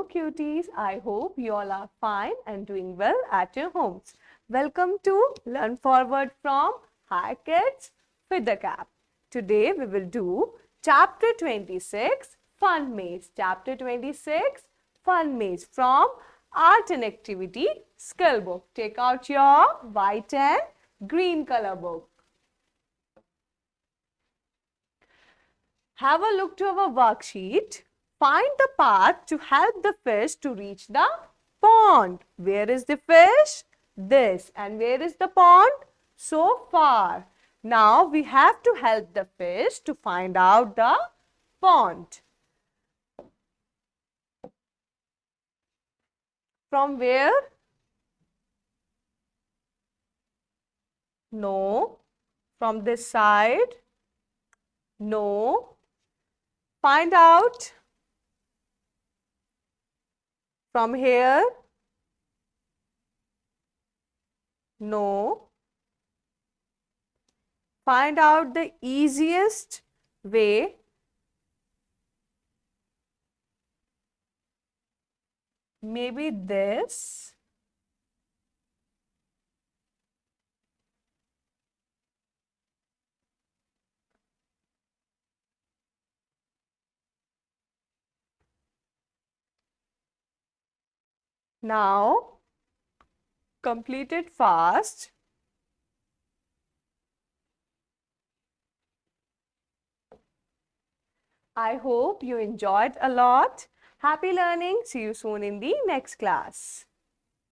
Hello cuties, I hope you all are fine and doing well at your homes. Welcome to Learn Forward from Hi Kids with the Cap. Today we will do Chapter 26 Fun Maze. Chapter 26 Fun Maze from Art and Activity Skill Book. Take out your white and green color book. Have a look to our worksheet. Find the path to help the fish to reach the pond. Where is the fish? This. And where is the pond? So far. Now we have to help the fish to find out the pond. From where? No. From this side? No. Find out from here? No. Find out the easiest way. Maybe this. Now, complete it fast. I hope you enjoyed a lot. Happy learning. See you soon in the next class.